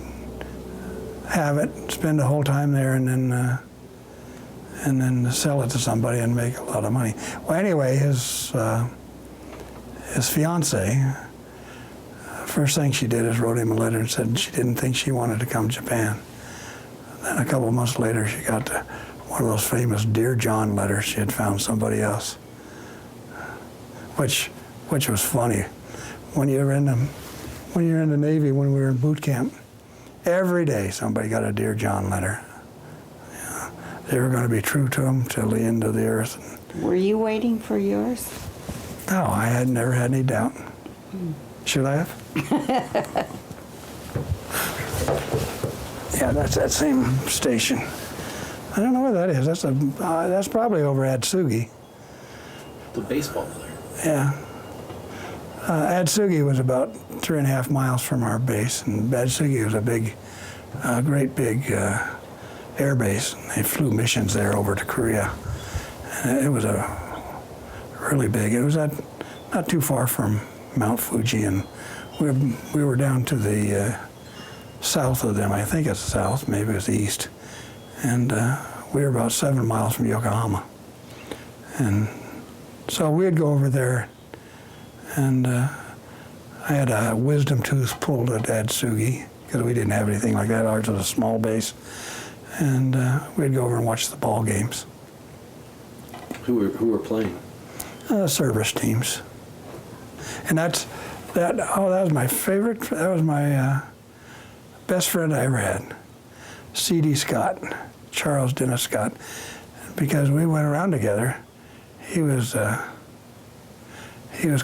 have it, spend the whole time there, and then sell it to somebody and make a lot of money. Well, anyway, his fiance, first thing she did is wrote him a letter and said she didn't think she wanted to come to Japan. Then a couple of months later, she got one of those famous Dear John letters. She had found somebody else, which was funny. When you're in the Navy, when we were in boot camp, every day somebody got a Dear John letter. They were going to be true to him till the end of the earth. Were you waiting for yours? No, I had never had any doubt. Should I have? Yeah, that's that same station. I don't know where that is. That's probably over Atsugi. The baseball player. Yeah. Atsugi was about 3.5 miles from our base, and Atsugi was a great big air base. They flew missions there over to Korea. And it was really big. It was not too far from Mount Fuji, and we were down to the south of them. I think it's south, maybe it's east. And we were about 7 miles from Yokohama. And so we'd go over there, and I had a wisdom tooth pulled at Atsugi because we didn't have anything like that. Ours was a small base. And we'd go over and watch the ball games. Who were playing? Service teams. And that was my favorite. That was my best friend I ever had, C.D. Scott, Charles Dennis Scott, because we went around together. He was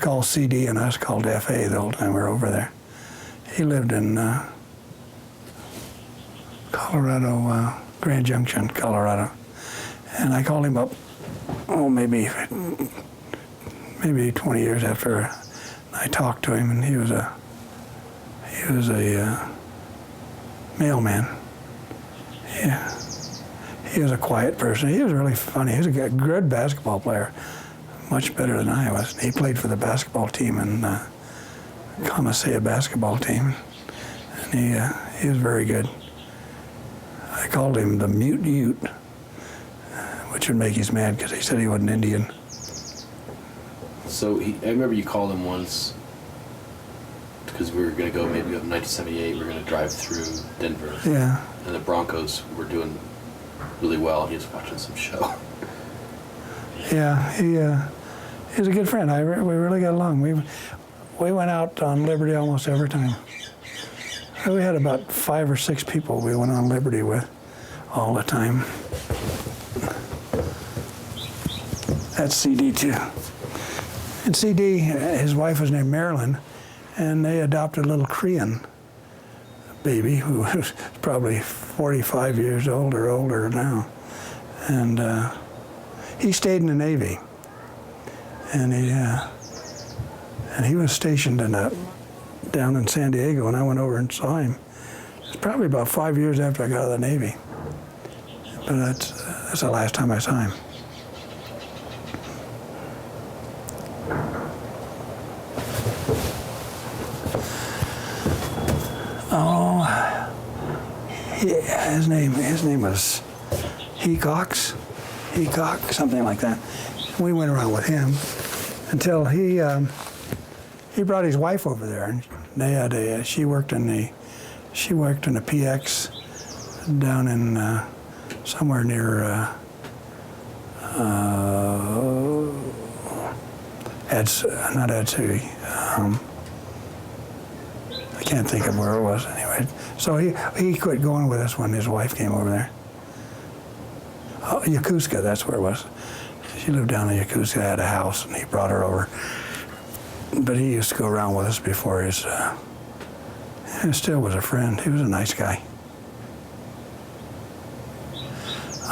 called C.D. and us called F.A. the whole time we were over there. He lived in Colorado, Grand Junction, Colorado, and I called him up. Maybe 20 years after I talked to him, and he was a mailman. Yeah, he was a quiet person. He was really funny. He was a good basketball player, much better than I was. He played for the basketball team and Kamasea basketball team, and he was very good. I called him the Mute Ute, which would make us mad because he said he wasn't Indian. So I remember you called him once because we were going to go maybe up in 1978. We were going to drive through Denver. Yeah. And the Broncos were doing really well. He was watching some show. Yeah, he was a good friend. We really got along. We went out on Liberty almost every time. We had about 5 or 6 people we went on Liberty with all the time. That's CD too. And CD, his wife was named Marilyn, and they adopted a little Korean baby who was probably 45 years old or older now. And he stayed in the Navy. And he was stationed down in San Diego, and I went over and saw him It's probably about 5 years after I got out of the Navy. But that's the last time I saw him. Oh, yeah, his name was Heacock, something like that. We went around with him until he brought his wife over there, and they had she worked in a PX down in somewhere near not Ed City. I can't think of where it was anyway. So he quit going with us when his wife came over there. Oh, Yokosuka, that's where it was. She lived down in Yokosuka, had a house, and he brought her over. But he used to go around with us before his, and still was a friend. He was a nice guy.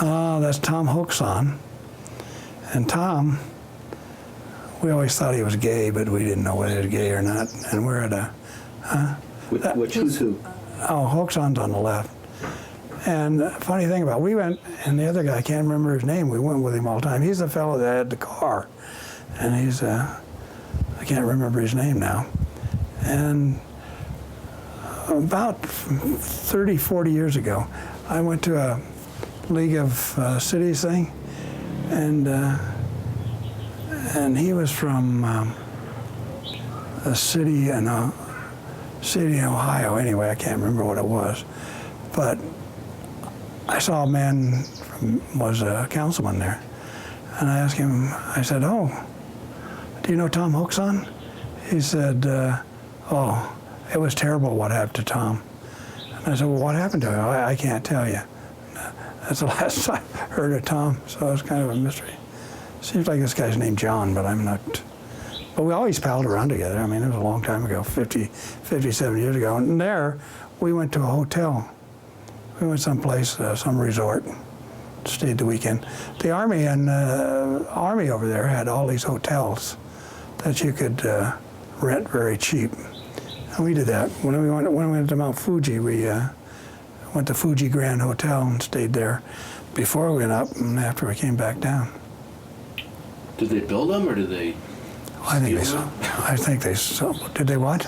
That's Tom Hoaxon. And Tom, we always thought he was gay, but we didn't know whether he was gay or not. And we're at a, Who's who? Oh, Hoaxon's on the left. And the funny thing about, we went, and the other guy, I can't remember his name, we went with him all the time. He's the fellow that had the car. And he's, I can't remember his name now. And about 30, 40 years ago, I went to a League of Cities thing, and he was from a city in Ohio. Anyway, I can't remember what it was, but I saw a man was a councilman there, and I asked him. I said, "Oh, do you know Tom Hoaxon?" He said, "Oh, it was terrible what happened to Tom." And I said, "Well, what happened to him?" I can't tell you. That's the last I heard of Tom, so it's kind of a mystery. Seems like this guy's named John, but I'm not. But we always palled around together. I mean, it was a long time ago, 57 years ago. And there, we went to a hotel. We went someplace, some resort, stayed the weekend. The Army and Army over there had all these hotels that you could rent very cheap. And we did that. When we went to Mount Fuji, we went to Fuji Grand Hotel and stayed there before we went up and after we came back down. Did they build them or did they? I think they did they what?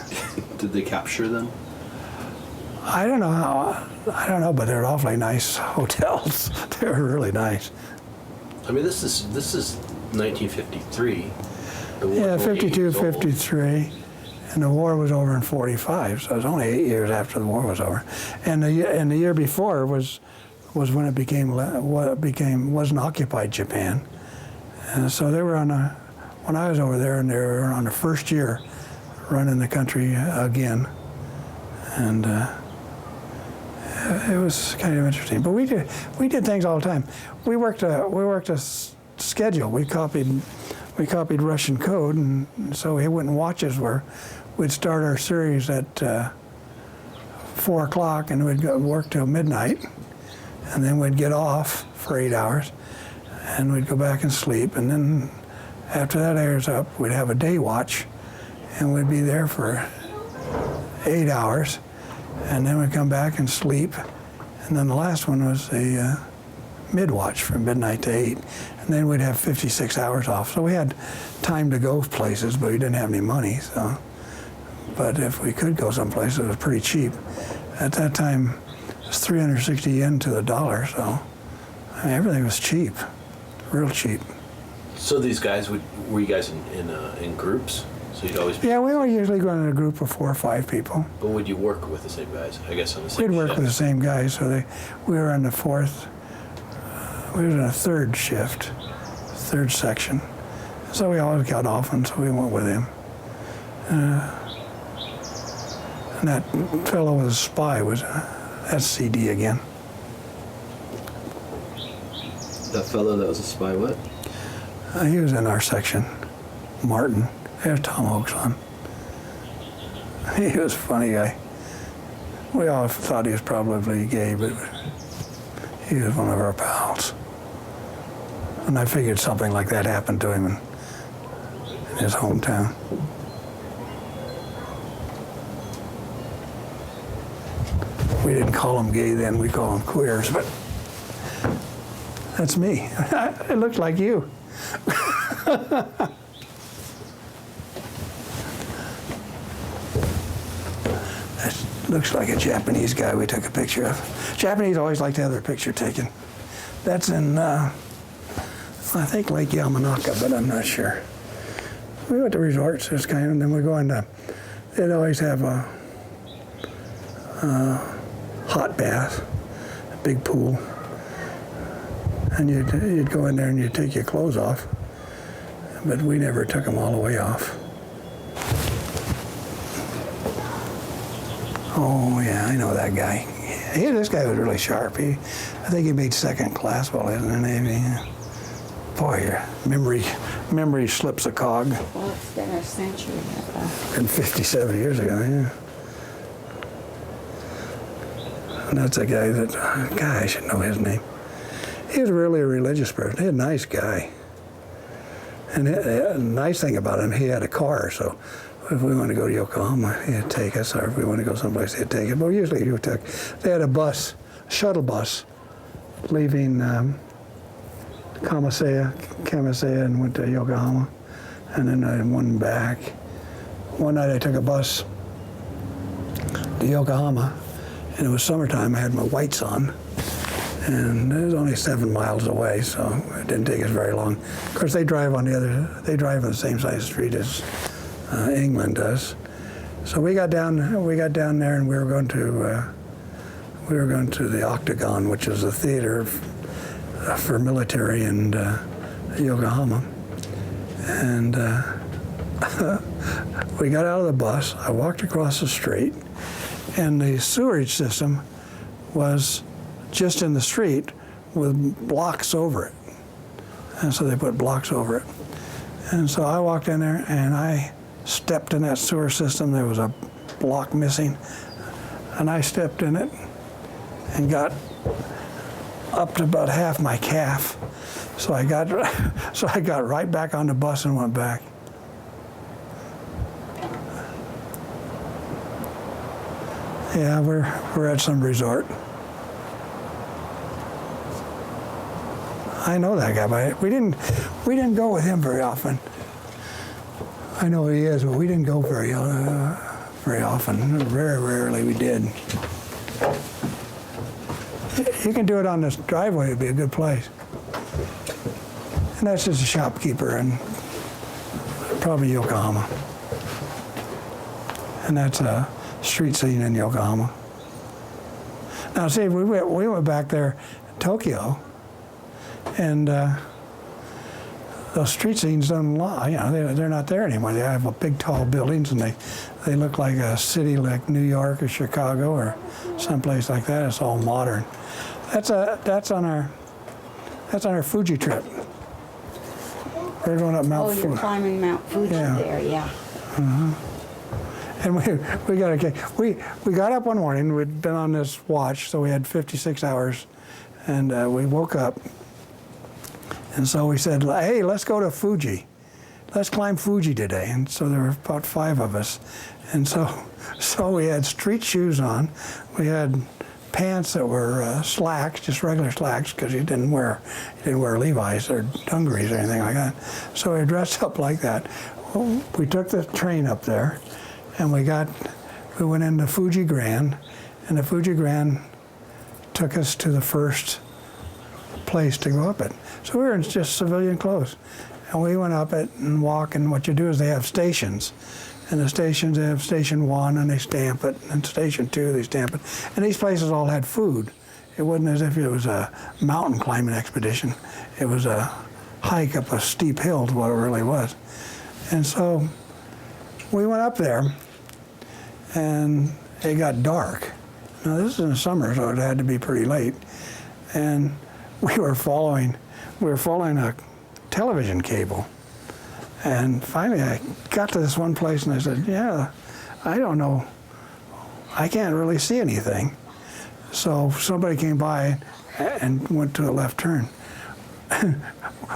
Did they capture them? I don't know, but they're awfully nice hotels. They were really nice. I mean, this is 1953. Yeah, 52, 53, and the war was over in 45. So it was only 8 years after the war was over, and the year before was when it wasn't occupied Japan, and so they were when I was over there, and they were on the first year running the country again, and it was kind of interesting. But we did things all the time. We worked a schedule. We copied Russian code, and so he wouldn't watch us. We'd start our series at 4 o'clock, and we'd work till midnight, and then we'd get off for 8 hours, and we'd go back and sleep, and then after that airs up, we'd have a day watch, and we'd be there for 8 hours, and then we'd come back and sleep, and then the last one was the mid-watch from midnight to 8, and then we'd have 56 hours off. So we had time to go places, but we didn't have any money. So, but if we could go someplace, it was pretty cheap. At that time, it was 360 yen to the dollar, so I mean, everything was cheap, real cheap. So these guys were you guys in groups? So you'd always be. Yeah, we were usually going in a group of 4 or 5 people. But would you work with the same guys? I guess on the same. We'd work shift. with the same guys, so we were on the 4th. We were in a 3rd shift, 3rd section. So we always got off, and so we went with him. And that fellow was a spy, was SCD again. That fellow that was a spy, what? He was in our section, Martin. There's Tom Hoaxon. He was a funny guy. We all thought he was probably gay, but he was one of our pals. And I figured something like that happened to him in his hometown. We didn't call them gay then, we call them queers, but that's me. It looks like you. That looks like a Japanese guy we took a picture of. Japanese always like to have their picture taken. That's in, I think Lake Yamanaka, but I'm not sure. We went to resorts, this kind, and then we go into, they'd always have a hot bath, a big pool, and you'd go in there and you'd take your clothes off, but we never took them all the way off. Oh yeah, I know that guy. This guy was really sharp. I think he made second class while he was in the Navy. Boy, your memory slips a cog. Well, it's been a century ago. And 57 years ago, yeah. And that's a guy that, God, I should know his name. He was really a religious person. He was a nice guy. And the nice thing about him, he had a car, so if we wanted to go to Yokohama, he'd take us, or if we wanted to go someplace, he'd take us. But usually they had a bus, a shuttle bus, leaving Kamasea, and went to Yokohama, and then I went back. One night I took a bus to Yokohama, and it was summertime. I had my whites on, and it was only 7 miles away, so it didn't take us very long. Of course, they drive on the same side of the street as England does. So we got down there, and we were going to the Octagon, which is a theater for military in Yokohama. And we got out of the bus. I walked across the street, and the sewerage system was just in the street with blocks over it. And so they put blocks over it. And so I walked in there, and I stepped in that sewer system. There was a block missing, and I stepped in it and got up to about half my calf. So I got right back on the bus and went back. Yeah, we're at some resort. I know that guy, but we didn't go with him very often. I know who he is, but we didn't go very often. Very rarely we did. You can do it on this driveway. It'd be a good place. And that's just a shopkeeper in probably Yokohama. And that's a street scene in Yokohama. Now, see, we went back there, Tokyo, and those street scenes don't lie. You know, they're not there anymore. They have big, tall buildings, and they look like a city like New York or Chicago or someplace like that. It's all modern. That's on our Fuji trip. We're going up Mount Fuji. Oh, you're climbing Mount Fuji there, yeah. And we got up one morning. We'd been on this watch, so we had 56 hours, and we woke up. And so we said, hey, let's go to Fuji. Let's climb Fuji today. And so there were about 5 of us. And so we had street shoes on. We had pants that were slacks, just regular slacks, because you didn't wear Levi's or dungarees or anything like that. So we dressed up like that. Well, we took the train up there, and we went into Fuji Grand, and the Fuji Grand took us to the first place to go up it. So we were in just civilian clothes. And we went up it and walk, and what you do is they have stations. And the stations, they have station 1 and they stamp it, and station 2 they stamp it. And these places all had food. It wasn't as if it was a mountain climbing expedition. It was a hike up a steep hill to what it really was. And so we went up there, and it got dark. Now this is in the summer, so it had to be pretty late. And we were following a television cable. And finally I got to this one place, and I said, yeah, I don't know. I can't really see anything. So somebody came by and went to a left turn.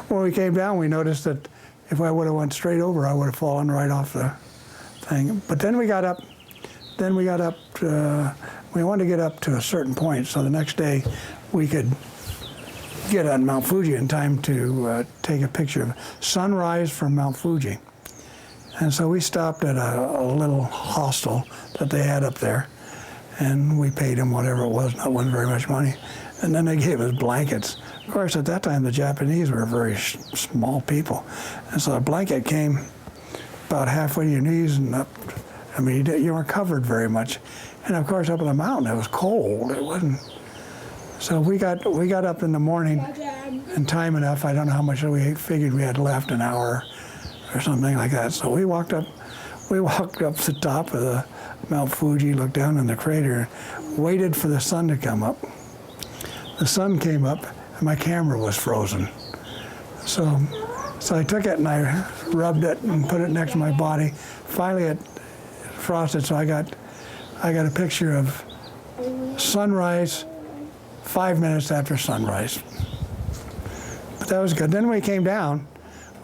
When we came down, we noticed that if I would have went straight over, I would have fallen right off the thing. But then we got up We wanted to get up to a certain point so the next day we could get on Mount Fuji in time to take a picture of sunrise from Mount Fuji. And so we stopped at a little hostel that they had up there, and we paid them whatever it was, not wasn't very much money. And then they gave us blankets. Of course, at that time, the Japanese were very small people. And so a blanket came about halfway to your knees and up. I mean, you weren't covered very much. And of course, up on the mountain, it was cold. It wasn't. So we got up in the morning in time enough. I don't know how much we figured we had left, an hour or something like that. So we walked up the top of the Mount Fuji, looked down in the crater, and waited for the sun to come up. The sun came up, and my camera was frozen. So I took it and I rubbed it and put it next to my body. Finally, it frosted, so I got a picture of sunrise 5 minutes after sunrise. But that was good. Then we came down,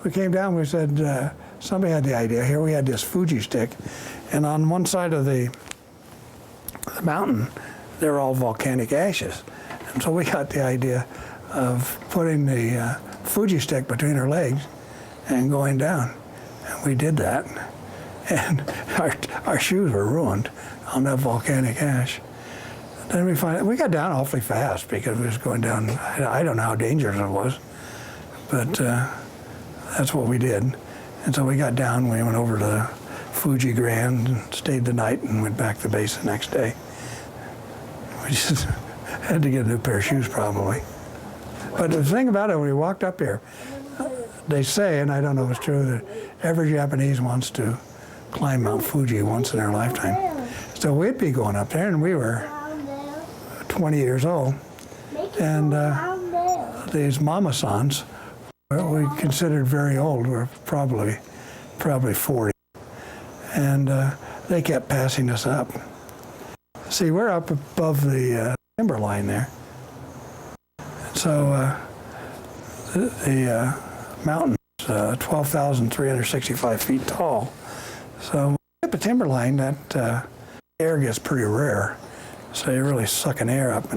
we said, somebody had the idea. Here we had this Fuji stick, and on one side of the mountain, they're all volcanic ashes. And so we got the idea of putting the Fuji stick between our legs and going down. And we did that. And our shoes were ruined on that volcanic ash. Then we got down awfully fast because we was going down. I don't know how dangerous it was, but that's what we did. And so we got down, we went over to Fuji Grand and stayed the night and went back to base the next day. We just had to get a new pair of shoes probably. But the thing about it, when we walked up here, they say, and I don't know if it's true, that every Japanese wants to climb Mount Fuji once in their lifetime. So we'd be going up there, and we were 20 years old, and these mama-sans, we considered very old, were probably 40, and they kept passing us up. See, we're up above the timberline there, so the mountain is 12,365 feet tall. So at the timberline, that air gets pretty rare. So you're really sucking air up,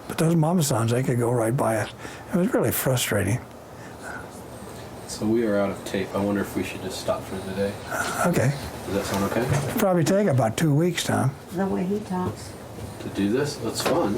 but those mama-sans, they could go right by us. It was really frustrating. So we are out of tape. I wonder if we should just stop for the day. Okay. Does that sound okay? Probably take about 2 weeks, Tom. The way he talks. To do this? That's fun.